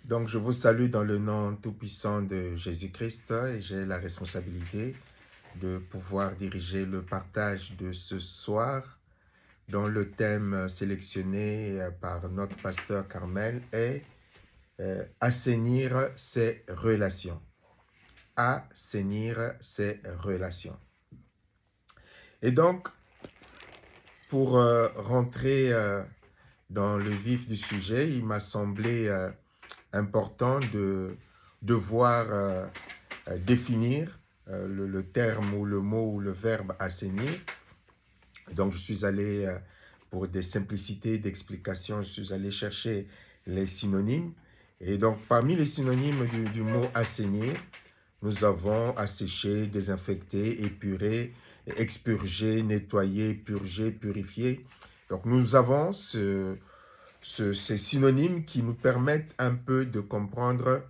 Donc, je vous salue dans le nom tout-puissant de Jésus-Christ et j'ai la responsabilité de pouvoir diriger le partage de ce soir dont le thème sélectionné par notre pasteur Carmel est assainir ses relations. Assainir ses relations. Et donc, pour rentrer dans le vif du sujet, il m'a semblé important de devoir définir le terme ou le mot ou le verbe assainir. Donc, je suis allé, pour des simplicités d'explication, je suis allé chercher les synonymes. Et donc, parmi les synonymes du mot assainir, nous avons assécher, désinfecter, épurer, expurger, nettoyer, purger, purifier. Donc, nous avons ces synonymes qui nous permettent un peu de comprendre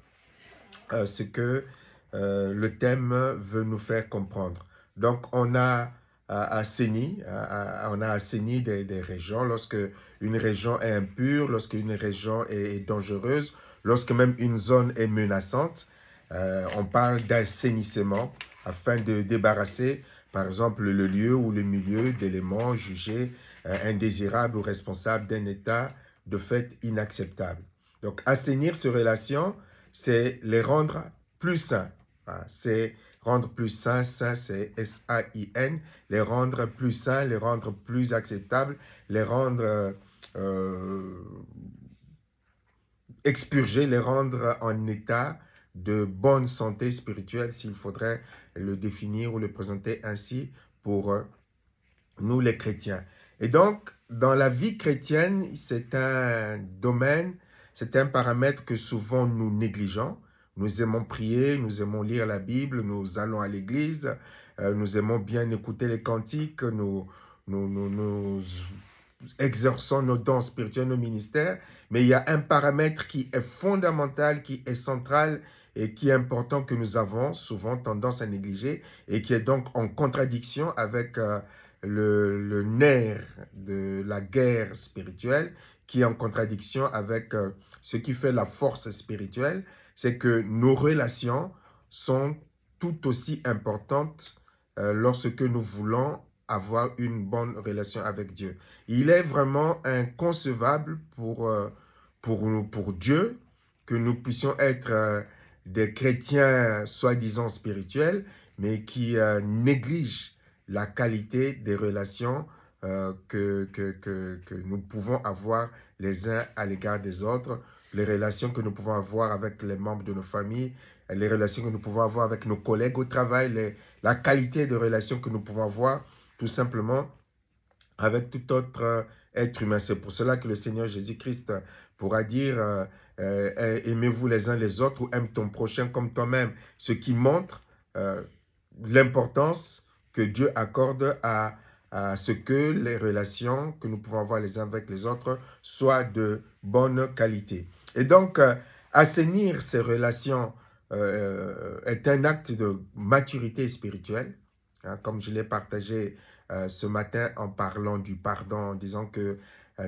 ce que le thème veut nous faire comprendre. Donc, on a assaini des régions lorsque une région est impure, lorsque une région est dangereuse, lorsque même une zone est menaçante. On parle d'assainissement afin de débarrasser, par exemple, le lieu ou le milieu d'éléments jugés indésirables ou responsables d'un état de fait inacceptable. Donc, assainir ces relations, c'est les rendre plus sains. C'est rendre plus sains, sain c'est S-A-I-N, les rendre plus sains, les rendre plus acceptables, les rendre expurger, les rendre en état de bonne santé spirituelle, s'il faudrait le définir ou le présenter ainsi pour nous les chrétiens. Et donc, dans la vie chrétienne, c'est un domaine, c'est un paramètre que souvent nous négligeons. Nous aimons prier, nous aimons lire la Bible, nous allons à l'église, nous aimons bien écouter les cantiques, nous exerçons nos dons spirituels, nos ministères, mais il y a un paramètre qui est fondamental, qui est central et qui est important que nous avons souvent tendance à négliger et qui est donc en contradiction avec le nerf de la guerre spirituelle, qui est en contradiction avec ce qui fait la force spirituelle, c'est que nos relations sont tout aussi importantes lorsque nous voulons avoir une bonne relation avec Dieu. Il est vraiment inconcevable pour Dieu que nous puissions être des chrétiens soi-disant spirituels, mais qui négligent la qualité des relations que nous pouvons avoir les uns à l'égard des autres, les relations que nous pouvons avoir avec les membres de nos familles, les relations que nous pouvons avoir avec nos collègues au travail, la qualité de relations que nous pouvons avoir tout simplement avec tout autre être humain. C'est pour cela que le Seigneur Jésus-Christ pourra dire aimez-vous les uns les autres ou aime ton prochain comme toi-même, ce qui montre l'importance que Dieu accorde à ce que les relations que nous pouvons avoir les uns avec les autres soient de bonne qualité. Et donc, assainir ces relations est un acte de maturité spirituelle, hein, comme je l'ai partagé ce matin en parlant du pardon, en disant que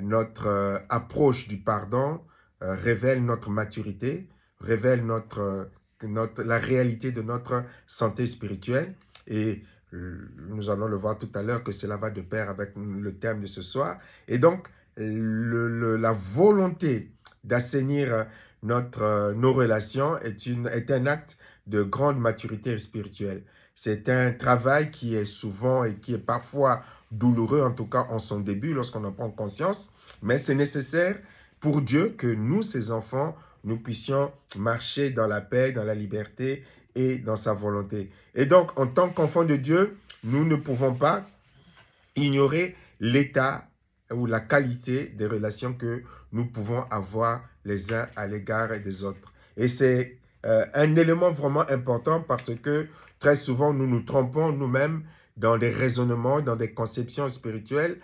notre approche du pardon révèle notre maturité, révèle la réalité de notre santé spirituelle. Et nous allons le voir tout à l'heure que cela va de pair avec le thème de ce soir. Et donc, la volonté d'assainir nos relations est un acte de grande maturité spirituelle. C'est un travail qui est souvent et qui est parfois douloureux, en tout cas en son début, lorsqu'on en prend conscience, mais c'est nécessaire pour Dieu que nous, ses enfants, nous puissions marcher dans la paix, dans la liberté et dans sa volonté. Et donc, en tant qu'enfants de Dieu, nous ne pouvons pas ignorer l'état ou la qualité des relations que nous pouvons avoir les uns à l'égard des autres. Et c'est un élément vraiment important parce que très souvent, nous nous trompons nous-mêmes dans des raisonnements, dans des conceptions spirituelles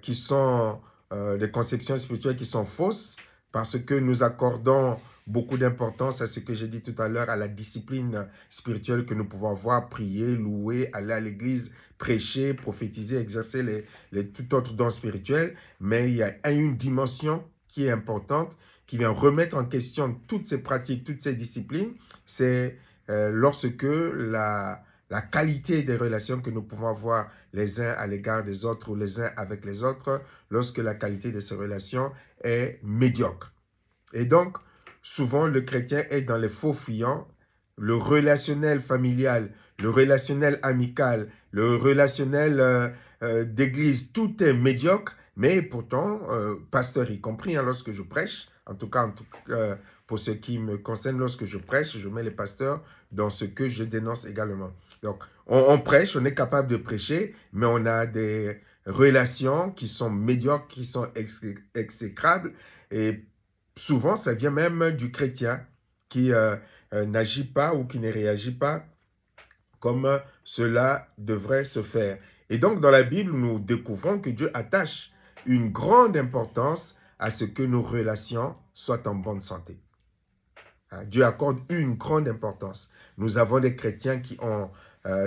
qui sont des conceptions spirituelles qui sont fausses parce que nous accordons beaucoup d'importance à ce que j'ai dit tout à l'heure, à la discipline spirituelle que nous pouvons avoir, prier, louer, aller à l'église, prêcher, prophétiser, exercer tout autre don spirituel. Mais il y a une dimension qui est importante, qui vient remettre en question toutes ces pratiques, toutes ces disciplines, c'est lorsque la qualité des relations que nous pouvons avoir les uns à l'égard des autres ou les uns avec les autres, lorsque la qualité de ces relations est médiocre. Et donc, souvent, le chrétien est dans les faux fuyants, le relationnel familial, le relationnel amical, le relationnel d'église, tout est médiocre, mais pourtant, pasteur y compris, hein, lorsque je prêche, en tout cas, pour ce qui me concerne, lorsque je prêche, je mets les pasteurs dans ce que je dénonce également. Donc, on prêche, on est capable de prêcher, mais on a des relations qui sont médiocres, qui sont exécrables, et souvent, ça vient même du chrétien qui n'agit pas ou qui ne réagit pas comme cela devrait se faire. Et donc, dans la Bible, nous découvrons que Dieu attache une grande importance à ce que nos relations soient en bonne santé. Dieu accorde une grande importance. Nous avons des chrétiens qui ont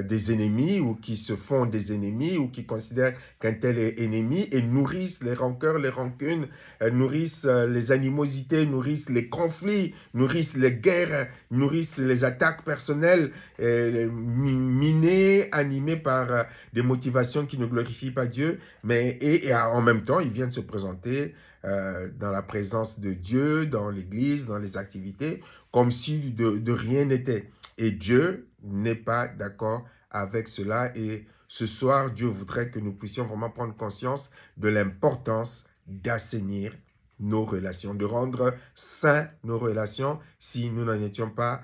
des ennemis ou qui se font des ennemis ou qui considèrent qu'un tel est ennemi et nourrissent les rancœurs, les rancunes, nourrissent les animosités, nourrissent les conflits, nourrissent les guerres, nourrissent les attaques personnelles, minées, animées par des motivations qui ne glorifient pas Dieu, mais et en même temps, ils viennent se présenter dans la présence de Dieu, dans l'église, dans les activités, comme si de rien n'était. Et Dieu n'est pas d'accord avec cela. Et ce soir, Dieu voudrait que nous puissions vraiment prendre conscience de l'importance d'assainir nos relations, de rendre sains nos relations si nous n'en étions pas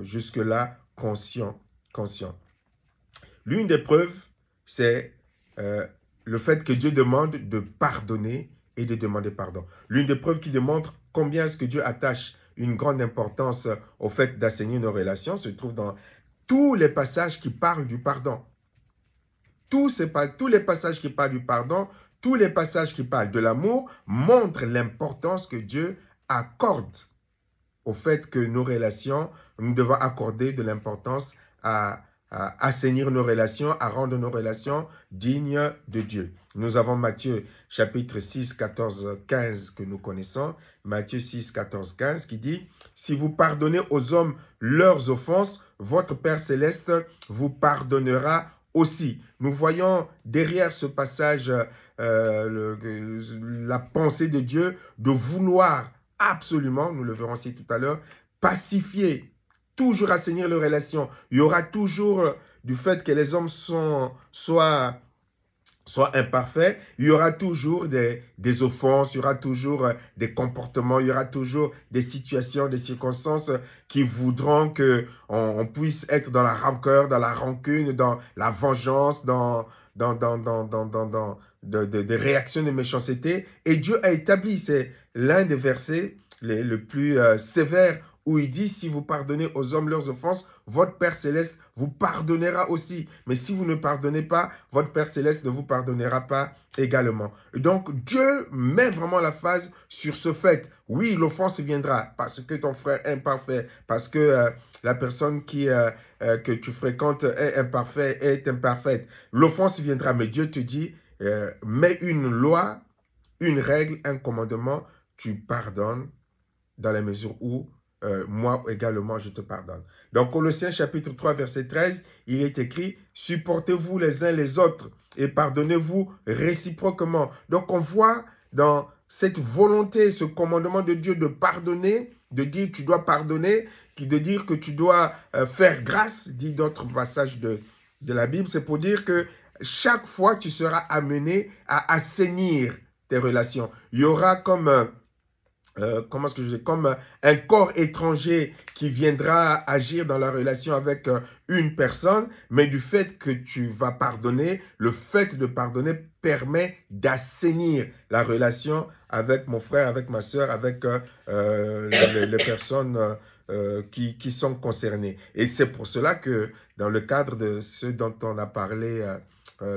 jusque-là conscients. L'une des preuves, c'est le fait que Dieu demande de pardonner et de demander pardon. L'une des preuves qui démontre combien est-ce que Dieu attache une grande importance au fait d'assainir nos relations se trouve dans tous les passages qui parlent du pardon. Tous les passages qui parlent du pardon, tous les passages qui parlent de l'amour montrent l'importance que Dieu accorde au fait que nos relations, nous devons accorder de l'importance à assainir nos relations, à rendre nos relations dignes de Dieu. Nous avons Matthieu chapitre 6, 14, 15 que nous connaissons. Matthieu 6, 14, 15 qui dit « Si vous pardonnez aux hommes leurs offenses, votre Père céleste vous pardonnera aussi. » Nous voyons derrière ce passage la pensée de Dieu de vouloir absolument, nous le verrons aussi tout à l'heure, pacifier, toujours assainir les relations. Il y aura toujours du fait que les hommes soient imparfaits, il y aura toujours des offenses, il y aura toujours des comportements, il y aura toujours des situations, des circonstances qui voudront qu'on puisse être dans la rancœur, dans la rancune, dans la vengeance, dans des réactions de méchanceté. Et Dieu a établi, c'est l'un des versets le plus sévères où il dit, si vous pardonnez aux hommes leurs offenses, votre Père Céleste vous pardonnera aussi. Mais si vous ne pardonnez pas, votre Père Céleste ne vous pardonnera pas également. Donc, Dieu met vraiment la phase sur ce fait. Oui, l'offense viendra parce que ton frère est imparfait, parce que la personne que tu fréquentes est imparfaite. L'offense viendra, mais Dieu te dit, mets une loi, une règle, un commandement, tu pardonnes dans la mesure où moi également je te pardonne. Donc Colossiens chapitre 3 verset 13, il est écrit « Supportez-vous les uns les autres et pardonnez-vous réciproquement ». Donc on voit dans cette volonté, ce commandement de Dieu de pardonner, de dire tu dois pardonner, de dire que tu dois faire grâce, dit d'autres passages de la Bible, c'est pour dire que chaque fois tu seras amené à assainir tes relations. Il y aura comme un corps étranger qui viendra agir dans la relation avec une personne, mais du fait que tu vas pardonner, le fait de pardonner permet d'assainir la relation avec mon frère, avec ma soeur, avec les personnes qui sont concernées. Et c'est pour cela que dans le cadre de ce dont on a parlé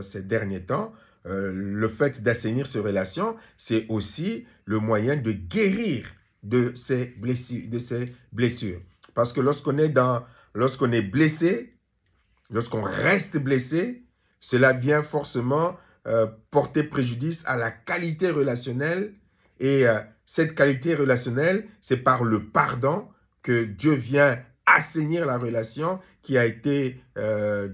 ces derniers temps, le fait d'assainir ces relations, c'est aussi le moyen de guérir de ces blessures. Parce que lorsqu'on est blessé, lorsqu'on reste blessé, cela vient forcément porter préjudice à la qualité relationnelle et cette qualité relationnelle, c'est par le pardon que Dieu vient assainir la relation qui a été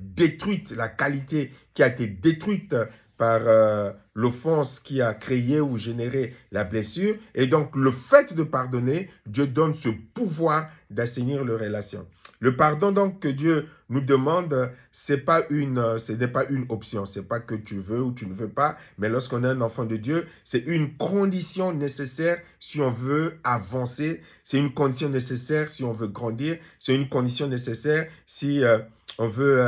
détruite, la qualité qui a été détruite par l'offense qui a créé ou généré la blessure. Et donc, le fait de pardonner, Dieu donne ce pouvoir d'assainir les relations. Le pardon donc que Dieu nous demande, ce n'est pas une option, ce n'est pas que tu veux ou tu ne veux pas, mais lorsqu'on est un enfant de Dieu, c'est une condition nécessaire si on veut avancer, c'est une condition nécessaire si on veut grandir, c'est une condition nécessaire si on veut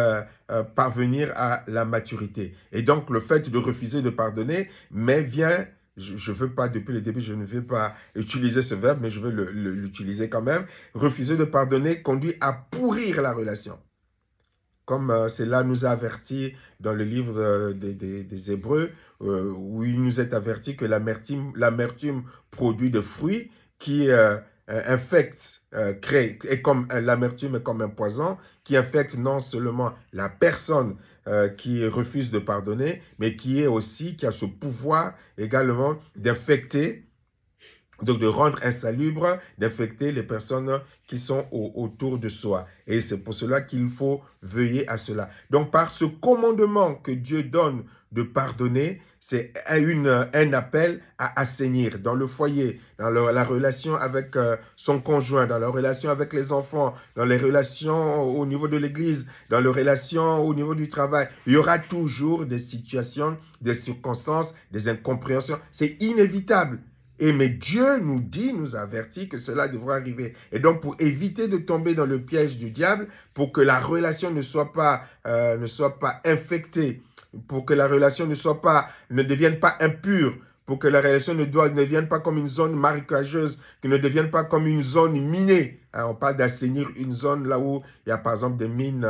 parvenir à la maturité. Et donc le fait de refuser de pardonner, mais vient... Je ne veux pas, depuis le début, je ne veux pas utiliser ce verbe, mais je veux l'utiliser quand même. Refuser de pardonner conduit à pourrir la relation. Comme cela nous a averti dans le livre des Hébreux, où il nous est averti que l'amertume produit des fruits qui infectent, l'amertume est comme un poison qui infecte non seulement la personne qui refuse de pardonner, mais qui a ce pouvoir également d'infecter, donc de rendre insalubre, d'infecter les personnes qui sont autour de soi. Et c'est pour cela qu'il faut veiller à cela. Donc par ce commandement que Dieu donne de pardonner, c'est un appel à assainir dans le foyer, dans la relation avec son conjoint, dans la relation avec les enfants, dans les relations au niveau de l'église, dans les relations au niveau du travail. Il y aura toujours des situations, des circonstances, des incompréhensions. C'est inévitable. Mais Dieu nous dit, nous avertit que cela devra arriver. Et donc, pour éviter de tomber dans le piège du diable, pour que la relation ne soit pas infectée, pour que la relation ne devienne pas impure, pour que la relation ne devienne pas comme une zone marécageuse, que ne devienne pas comme une zone minée. On parle d'assainir une zone là où il y a par exemple des mines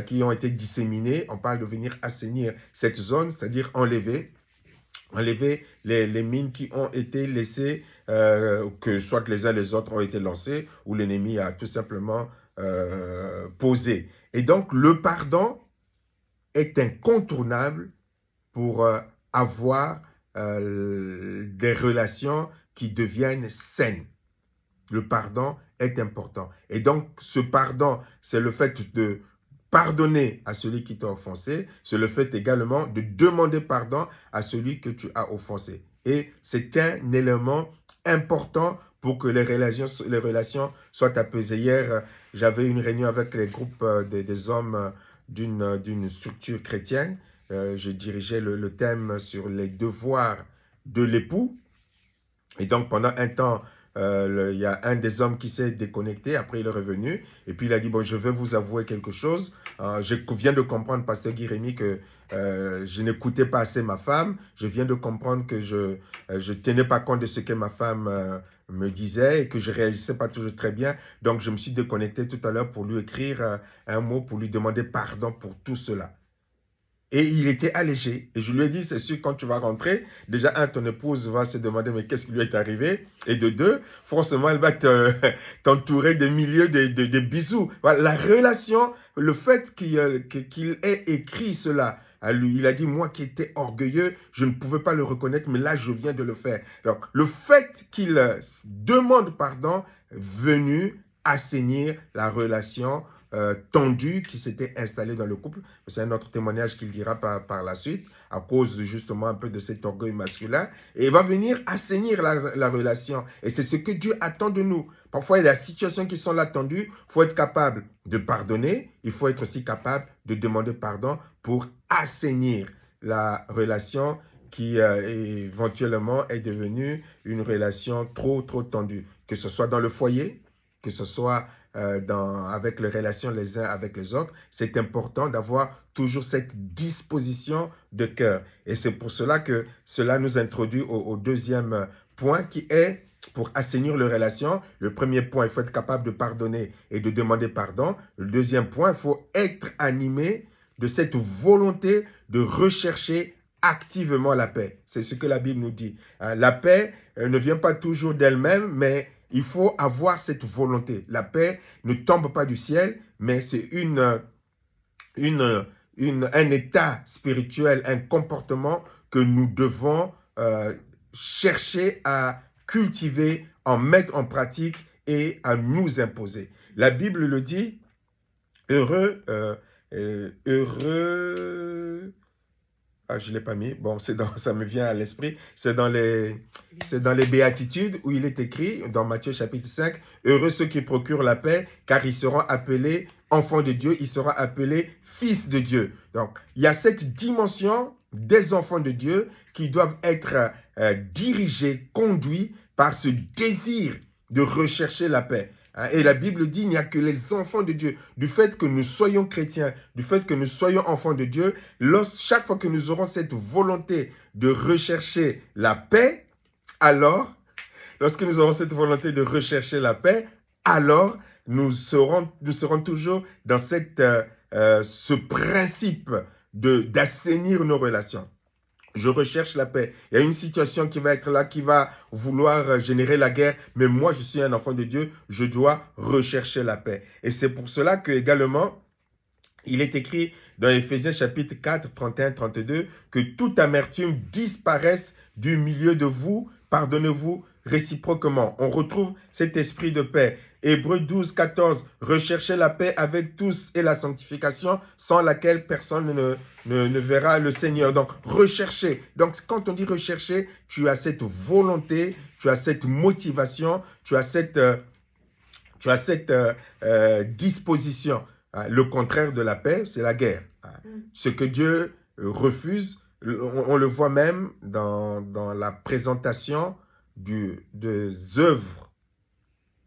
qui ont été disséminées. On parle de venir assainir cette zone, c'est-à-dire enlever les mines qui ont été laissées, que soit les uns les autres ont été lancés, ou l'ennemi a tout simplement posé. Et donc, le pardon est incontournable pour avoir des relations qui deviennent saines. Le pardon est important. Et donc, ce pardon, c'est le fait de pardonner à celui qui t'a offensé, c'est le fait également de demander pardon à celui que tu as offensé. Et c'est un élément important pour que les relations soient apaisées. Hier, j'avais une réunion avec les groupes des hommes d'une structure chrétienne. Je dirigeais le thème sur les devoirs de l'époux. Et donc, pendant un temps, il y a un des hommes qui s'est déconnecté, après il est revenu, et puis il a dit, bon, je vais vous avouer quelque chose. Je viens de comprendre, pasteur Guy Rémy, que je n'écoutais pas assez ma femme. Je viens de comprendre que je ne tenais pas compte de ce que ma femme me disait et que je ne réagissais pas toujours très bien. Donc, je me suis déconnecté tout à l'heure pour lui écrire un mot, pour lui demander pardon pour tout cela. Et il était allégé. Et je lui ai dit, c'est sûr, quand tu vas rentrer, déjà, ton épouse va se demander, mais qu'est-ce qui lui est arrivé? Et de deux, forcément, elle va t'entourer de milliers de bisous. Voilà, la relation, le fait qu'il ait écrit cela à lui, il a dit, moi qui étais orgueilleux, je ne pouvais pas le reconnaître, mais là, je viens de le faire. Donc, le fait qu'il demande pardon, venu assainir la relation tendue qui s'était installée dans le couple. C'est un autre témoignage qu'il dira par la suite, à cause justement un peu de cet orgueil masculin. Et il va venir assainir la relation. Et c'est ce que Dieu attend de nous. Parfois, il y a des situations qui sont là tendues. Il faut être capable de pardonner. Il faut être aussi capable de demander pardon pour assainir la relation qui éventuellement est devenue une relation trop tendue. Que ce soit dans le foyer, que ce soit avec les relations les uns avec les autres, c'est important d'avoir toujours cette disposition de cœur. Et c'est pour cela que cela nous introduit au deuxième point qui est pour assainir les relations. Le premier point, il faut être capable de pardonner et de demander pardon. Le deuxième point, il faut être animé de cette volonté de rechercher activement la paix. C'est ce que la Bible nous dit. La paix ne vient pas toujours d'elle-même, mais il faut avoir cette volonté. La paix ne tombe pas du ciel, mais c'est un état spirituel, un comportement que nous devons chercher à cultiver, en mettre en pratique et à nous imposer. La Bible le dit, heureux, je ne l'ai pas mis, bon, ça me vient à l'esprit, c'est dans les béatitudes où il est écrit, dans Matthieu chapitre 5, heureux ceux qui procurent la paix, car ils seront appelés enfants de Dieu, ils seront appelés fils de Dieu. Donc, il y a cette dimension des enfants de Dieu qui doivent être dirigés, conduits par ce désir de rechercher la paix. Et la Bible dit, il n'y a que les enfants de Dieu. Du fait que nous soyons chrétiens, du fait que nous soyons enfants de Dieu, chaque fois que nous aurons cette volonté de rechercher la paix, alors, lorsque nous aurons cette volonté de rechercher la paix, alors nous serons toujours dans ce principe d'assainir nos relations. Je recherche la paix. Il y a une situation qui va être là, qui va vouloir générer la guerre, mais moi, je suis un enfant de Dieu, je dois rechercher la paix. Et c'est pour cela que également, il est écrit dans Éphésiens chapitre 4, 31-32, que toute amertume disparaisse du milieu de vous, pardonnez-vous réciproquement. On retrouve cet esprit de paix. Hébreux 12, 14, recherchez la paix avec tous et la sanctification, sans laquelle personne ne verra le Seigneur. Donc, rechercher. Donc, quand on dit rechercher, tu as cette volonté, tu as cette motivation, tu as cette disposition. Le contraire de la paix, c'est la guerre. Ce que Dieu refuse, on le voit même dans la présentation des œuvres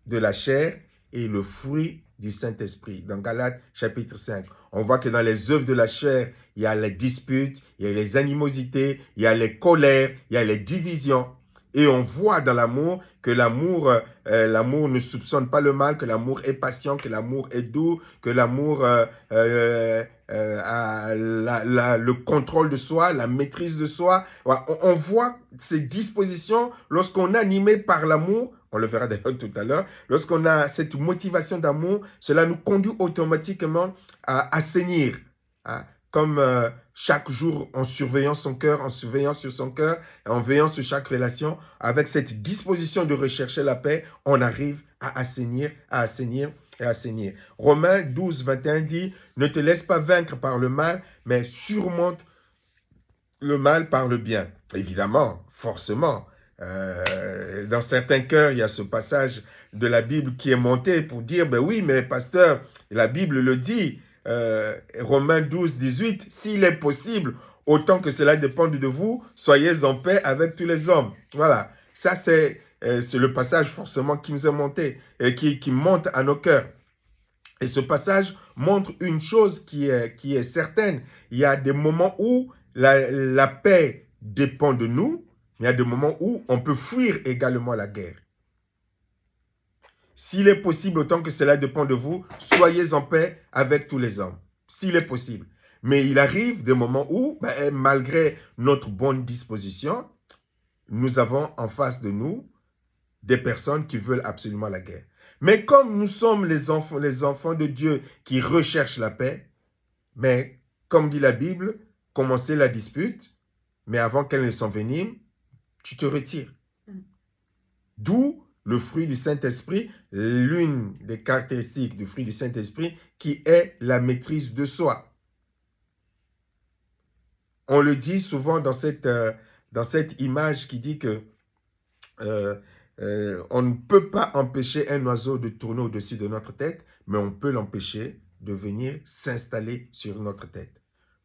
de la chair et le fruit du Saint-Esprit. Dans Galates chapitre 5, on voit que dans les œuvres de la chair, il y a les disputes, il y a les animosités, il y a les colères, il y a les divisions. Et on voit dans l'amour que l'amour ne soupçonne pas le mal, que l'amour est patient, que l'amour est doux, que l'amour a le contrôle de soi, la maîtrise de soi. On voit ces dispositions lorsqu'on est animé par l'amour. On le verra d'ailleurs tout à l'heure. Lorsqu'on a cette motivation d'amour, cela nous conduit automatiquement à assainir. Comme chaque jour, en surveillant son cœur, en surveillant sur son cœur, en veillant sur chaque relation, avec cette disposition de rechercher la paix, on arrive à assainir, à assainir et à assainir. Romains 12, 21 dit, ne te laisse pas vaincre par le mal, mais surmonte le mal par le bien. Évidemment, forcément. Dans certains cœurs, il y a ce passage de la Bible qui est monté pour dire, ben oui, mais pasteur, la Bible le dit, Romains 12, 18, s'il est possible, autant que cela dépende de vous, soyez en paix avec tous les hommes. Voilà, ça c'est le passage forcément qui nous est monté, et qui monte à nos cœurs. Et ce passage montre une chose qui est certaine. Il y a des moments où la paix dépend de nous, mais il y a des moments où on peut fuir également la guerre. S'il est possible, autant que cela dépend de vous, soyez en paix avec tous les hommes. S'il est possible. Mais il arrive des moments où, malgré notre bonne disposition, nous avons en face de nous des personnes qui veulent absolument la guerre. Mais comme nous sommes les enfants de Dieu qui recherchent la paix, mais comme dit la Bible, commencez la dispute, mais avant qu'elle ne s'envenime, tu te retires. D'où le fruit du Saint-Esprit, l'une des caractéristiques du fruit du Saint-Esprit qui est la maîtrise de soi. On le dit souvent dans cette image qui dit que on ne peut pas empêcher un oiseau de tourner au-dessus de notre tête, mais on peut l'empêcher de venir s'installer sur notre tête.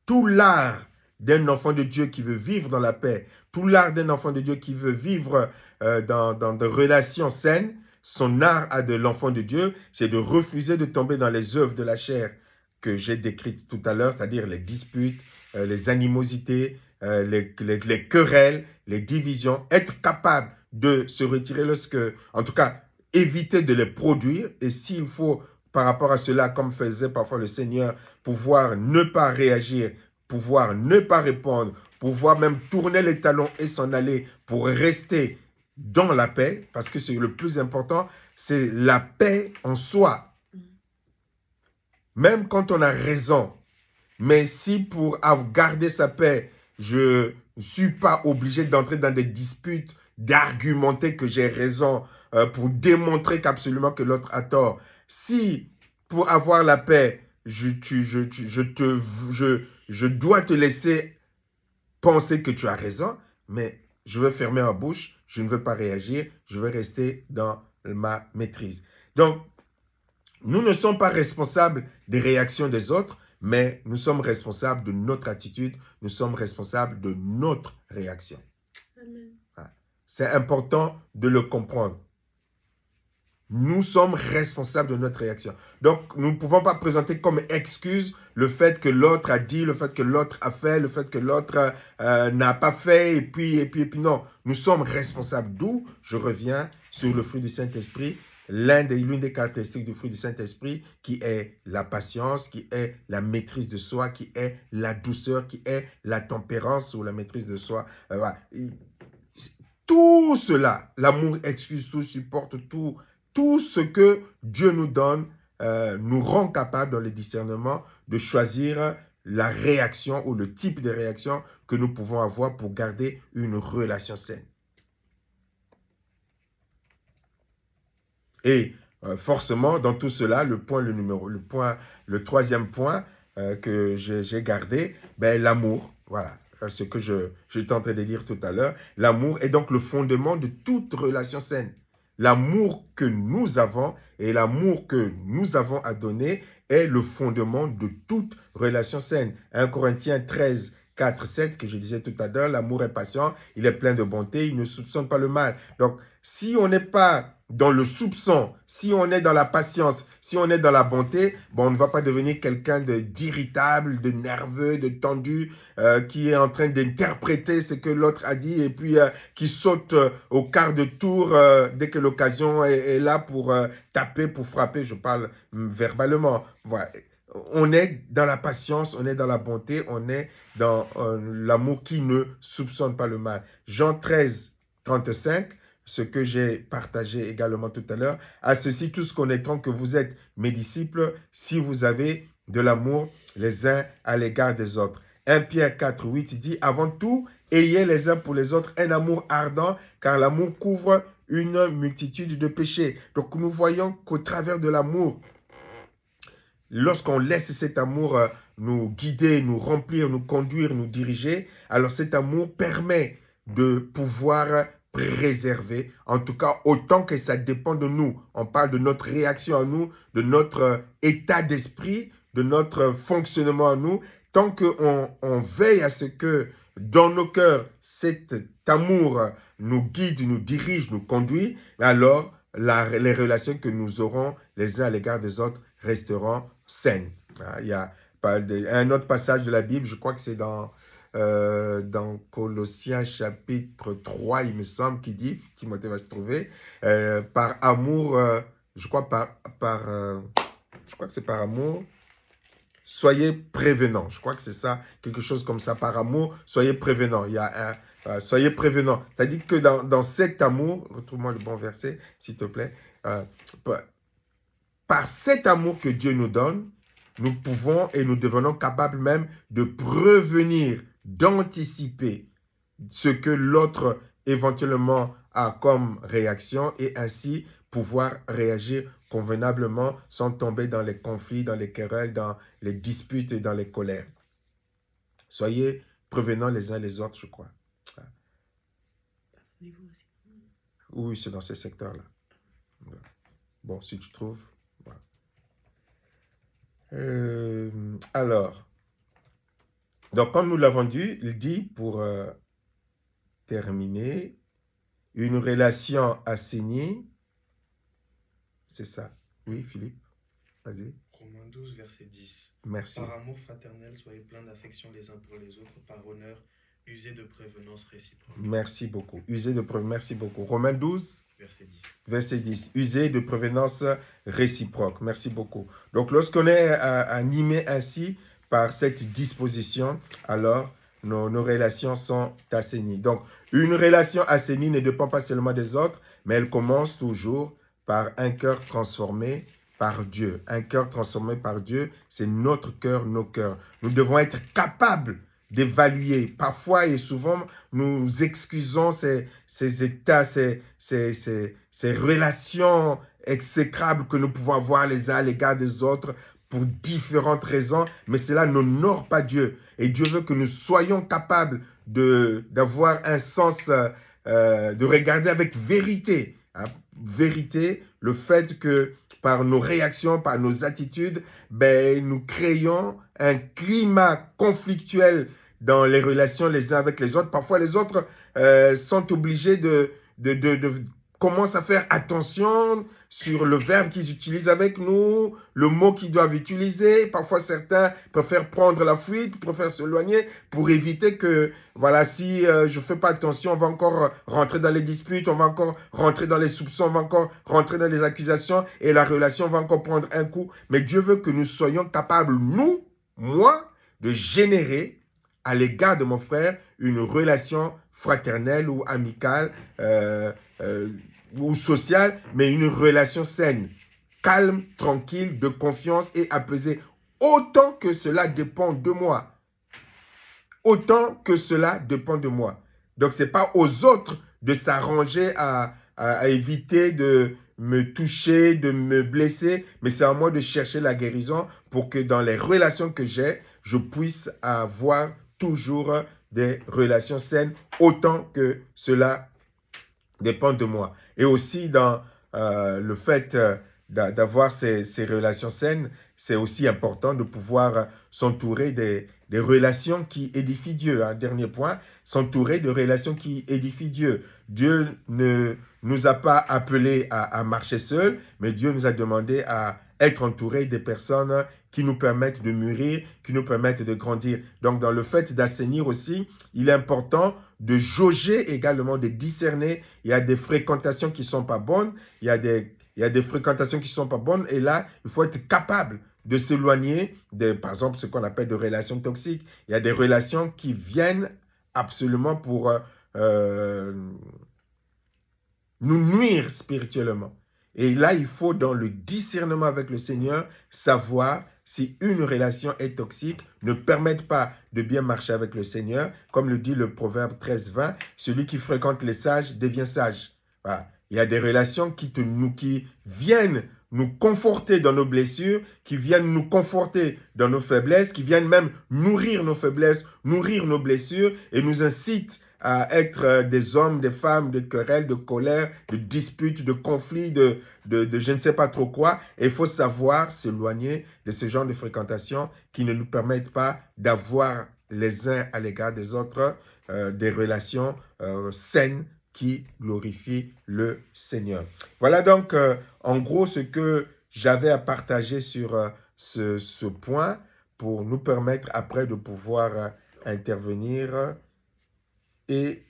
Tout l'art d'un enfant de Dieu qui veut vivre dans la paix, tout l'art d'un enfant de Dieu qui veut vivre dans des relations saines, son art de l'enfant de Dieu, c'est de refuser de tomber dans les œuvres de la chair que j'ai décrites tout à l'heure, c'est-à-dire les disputes, les animosités, les querelles, les divisions, être capable de se retirer en tout cas, éviter de les produire, et s'il faut, par rapport à cela, comme faisait parfois le Seigneur, pouvoir ne pas réagir, pouvoir ne pas répondre, pouvoir même tourner les talons et s'en aller pour rester dans la paix, parce que c'est le plus important, c'est la paix en soi. Même quand on a raison, mais si pour garder sa paix, je ne suis pas obligé d'entrer dans des disputes, d'argumenter que j'ai raison, pour démontrer qu'absolument que l'autre a tort. Si, pour avoir la paix, je dois te laisser penser que tu as raison, mais je vais fermer ma bouche, je ne veux pas réagir, je vais rester dans ma maîtrise. Donc, nous ne sommes pas responsables des réactions des autres, mais nous sommes responsables de notre attitude, nous sommes responsables de notre réaction. Amen. C'est important de le comprendre. Nous sommes responsables de notre réaction. Donc, nous ne pouvons pas présenter comme excuse le fait que l'autre a dit, le fait que l'autre a fait, le fait que l'autre n'a pas fait, et puis non. Nous sommes responsables. D'où je reviens sur le fruit du Saint-Esprit, l'une des caractéristiques du fruit du Saint-Esprit, qui est la patience, qui est la maîtrise de soi, qui est la douceur, qui est la tempérance ou la maîtrise de soi. Voilà. Tout cela, l'amour excuse tout, supporte tout. Tout ce que Dieu nous donne nous rend capable dans le discernement de choisir la réaction ou le type de réaction que nous pouvons avoir pour garder une relation saine. Et forcément, dans tout cela, le troisième point que j'ai gardé, l'amour. Voilà, ce que j'étais en train de dire tout à l'heure. L'amour est donc le fondement de toute relation saine. L'amour que nous avons et l'amour que nous avons à donner est le fondement de toute relation saine. 1 Corinthiens 13, 4, 7, que je disais tout à l'heure, l'amour est patient, il est plein de bonté, il ne soupçonne pas le mal. Donc, si on n'est pas dans le soupçon, si on est dans la patience, si on est dans la bonté, on ne va pas devenir quelqu'un d'irritable, de nerveux, de tendu, qui est en train d'interpréter ce que l'autre a dit et puis qui saute au quart de tour dès que l'occasion est là pour taper, pour frapper. Je parle verbalement. Voilà. On est dans la patience, on est dans la bonté, on est dans l'amour qui ne soupçonne pas le mal. Jean 13, 35, ce que j'ai partagé également tout à l'heure. À ceci, tous connaîtront que vous êtes mes disciples si vous avez de l'amour les uns à l'égard des autres. 1 Pierre 4, 8 dit, avant tout, ayez les uns pour les autres un amour ardent, car l'amour couvre une multitude de péchés. Donc nous voyons qu'au travers de l'amour, lorsqu'on laisse cet amour nous guider, nous remplir, nous conduire, nous diriger, alors cet amour permet de pouvoir préserver, en tout cas autant que ça dépend de nous. On parle de notre réaction à nous, de notre état d'esprit, de notre fonctionnement à nous. Tant qu'on veille à ce que dans nos cœurs, cet amour nous guide, nous dirige, nous conduit, alors les relations que nous aurons les uns à l'égard des autres resteront saines. Il y a un autre passage de la Bible, je crois que c'est dans Colossiens chapitre 3, il me semble, qui dit, Timothée va se trouver, par amour, je crois que c'est par amour, soyez prévenants. Je crois que c'est ça, quelque chose comme ça, par amour, soyez prévenants. Il y a soyez prévenants. C'est-à-dire que dans cet amour, retrouve-moi le bon verset, s'il te plaît, par cet amour que Dieu nous donne, nous pouvons et nous devenons capables même de prévenir, d'anticiper ce que l'autre éventuellement a comme réaction et ainsi pouvoir réagir convenablement sans tomber dans les conflits, dans les querelles, dans les disputes et dans les colères. Soyez prévenants les uns les autres, je crois. Oui, c'est dans ces secteurs-là. Bon, si tu trouves... alors, donc comme nous l'avons dit, il dit pour terminer, une relation assainie, c'est ça. Oui, Philippe, vas-y. Romains 12, verset 10. Merci. Par amour fraternel, soyez pleins d'affection les uns pour les autres, par honneur, usez de prévenance réciproque. Merci beaucoup. Merci beaucoup. Romains 12, verset 10. Verset 10. Usez de prévenance réciproque. Merci beaucoup. Donc, lorsqu'on est animé ainsi par cette disposition, alors nos relations sont assainies. Donc, une relation assainie ne dépend pas seulement des autres, mais elle commence toujours par un cœur transformé par Dieu. Un cœur transformé par Dieu, c'est notre cœur, nos cœurs. Nous devons être capables d'évaluer. Parfois et souvent, nous excusons ces états, ces relations exécrables que nous pouvons avoir les uns à l'égard des autres pour différentes raisons, mais cela n'honore pas Dieu. Et Dieu veut que nous soyons capables d'avoir un sens, de regarder avec vérité. Hein, vérité, le fait que par nos réactions, par nos attitudes, ben, nous créons un climat conflictuel dans les relations les uns avec les autres. Parfois, les autres sont obligés de commencent à faire attention sur le verbe qu'ils utilisent avec nous, le mot qu'ils doivent utiliser. Parfois, certains préfèrent prendre la fuite, préfèrent s'éloigner pour éviter que, voilà, si je ne fais pas attention, on va encore rentrer dans les disputes, on va encore rentrer dans les soupçons, on va encore rentrer dans les accusations et la relation va encore prendre un coup. Mais Dieu veut que nous soyons capables, nous, moi, de générer à l'égard de mon frère une relation fraternelle ou amicale ou sociale, mais une relation saine, calme, tranquille, de confiance et apaisée, autant que cela dépend de moi. Autant que cela dépend de moi. Donc, ce n'est pas aux autres de s'arranger à éviter de me toucher, de me blesser, mais c'est à moi de chercher la guérison pour que dans les relations que j'ai, je puisse avoir toujours des relations saines, autant que cela dépend de moi. Et aussi dans le fait d'avoir ces relations saines, c'est aussi important de pouvoir s'entourer des relations qui édifient Dieu. Un dernier point, s'entourer de relations qui édifient Dieu. Dieu ne nous a pas appelés à marcher seuls, mais Dieu nous a demandé à être entourés des personnes qui nous permettent de mûrir, qui nous permettent de grandir. Donc, dans le fait d'assainir aussi, il est important de jauger également, de discerner. Il y a des fréquentations qui ne sont pas bonnes, il y a des fréquentations qui ne sont pas bonnes, et là, il faut être capable de s'éloigner de, par exemple, ce qu'on appelle de relations toxiques. Il y a des relations qui viennent absolument pour nous nuire spirituellement. Et là, il faut, dans le discernement avec le Seigneur, savoir si une relation est toxique, ne permettent pas de bien marcher avec le Seigneur. Comme le dit le Proverbe 13-20, celui qui fréquente les sages devient sage. Voilà. Il y a des relations qui viennent nous conforter dans nos blessures, qui viennent nous conforter dans nos faiblesses, qui viennent même nourrir nos faiblesses, nourrir nos blessures et nous incitent à être des hommes, des femmes de querelles, de colère, de disputes, de conflits, de je ne sais pas trop quoi. Et il faut savoir s'éloigner de ce genre de fréquentation qui ne nous permettent pas d'avoir les uns à l'égard des autres des relations saines qui glorifient le Seigneur. Voilà donc en gros ce que j'avais à partager sur ce point pour nous permettre après de pouvoir intervenir et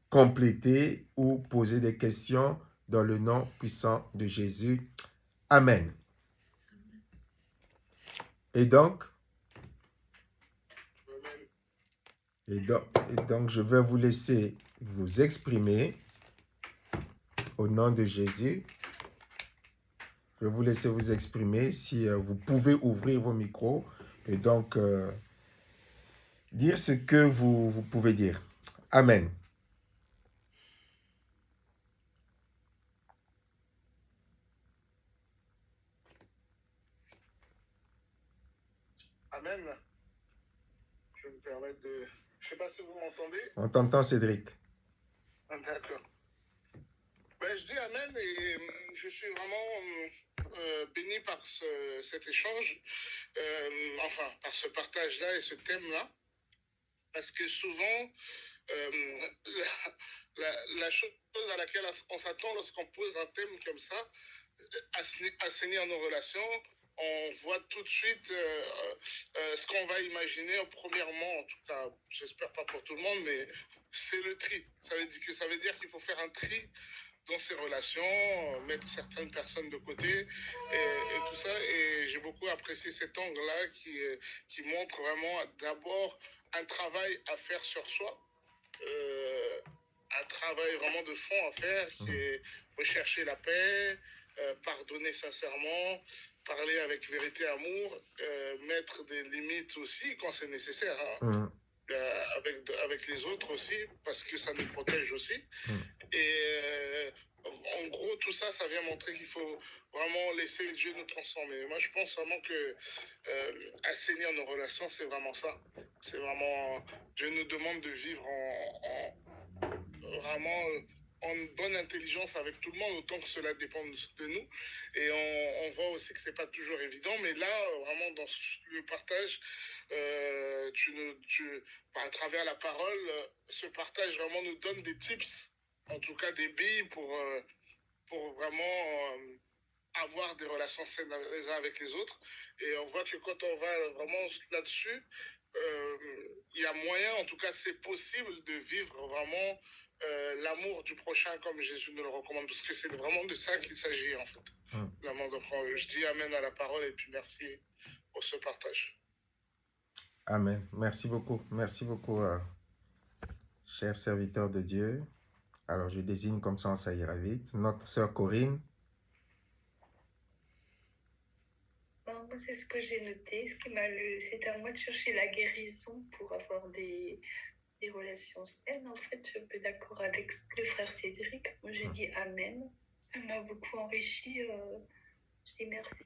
compléter ou poser des questions dans le nom puissant de Jésus. Amen. Et donc, je vais vous laisser vous exprimer au nom de Jésus. Je vais vous laisser vous exprimer si vous pouvez ouvrir vos micros et donc dire ce que vous pouvez dire. Amen. Amen. Je vais me permettre de... Je ne sais pas si vous m'entendez. On t'entend, Cédric. D'accord. Ben, je dis Amen et je suis vraiment béni par cet échange, enfin par ce partage-là et ce thème-là, parce que souvent, la chose à laquelle on s'attend lorsqu'on pose un thème comme ça, assainir nos relations, on voit tout de suite ce qu'on va imaginer, premièrement, en tout cas, j'espère pas pour tout le monde, mais c'est le tri. Ça veut dire qu'il faut faire un tri dans ces relations, mettre certaines personnes de côté et tout ça. Et j'ai beaucoup apprécié cet angle-là qui montre vraiment d'abord un travail à faire sur soi, un travail vraiment de fond à faire qui est rechercher la paix, pardonner sincèrement, parler avec vérité, amour, mettre des limites aussi quand c'est nécessaire. Hein. avec les autres aussi, parce que ça nous protège aussi. Mm. Et en gros, tout ça, ça vient montrer qu'il faut vraiment laisser Dieu nous transformer. Moi, je pense vraiment que assainir nos relations, c'est vraiment ça. C'est vraiment, Dieu nous demande de vivre vraiment en bonne intelligence avec tout le monde, autant que cela dépend de nous. Et on voit aussi que c'est pas toujours évident, mais là, vraiment, dans le partage, à travers la parole, ce partage vraiment nous donne des tips, en tout cas des billes pour vraiment avoir des relations saines les uns avec les autres. Et on voit que quand on va vraiment là-dessus, il y a moyen, en tout cas c'est possible de vivre vraiment l'amour du prochain comme Jésus nous le recommande, parce que c'est vraiment de ça qu'il s'agit en fait. L'amour. Donc je dis amen à la parole et puis merci pour ce partage. Amen. Merci beaucoup. Merci beaucoup, cher serviteur de Dieu. Alors, je désigne comme ça ira vite. Notre sœur Corinne. Moi, c'est ce que j'ai noté. C'est à moi de chercher la guérison pour avoir des relations saines. En fait, je suis un peu d'accord avec le frère Cédric. Moi, j'ai dit Amen. Ça m'a beaucoup enrichi. Je dis merci.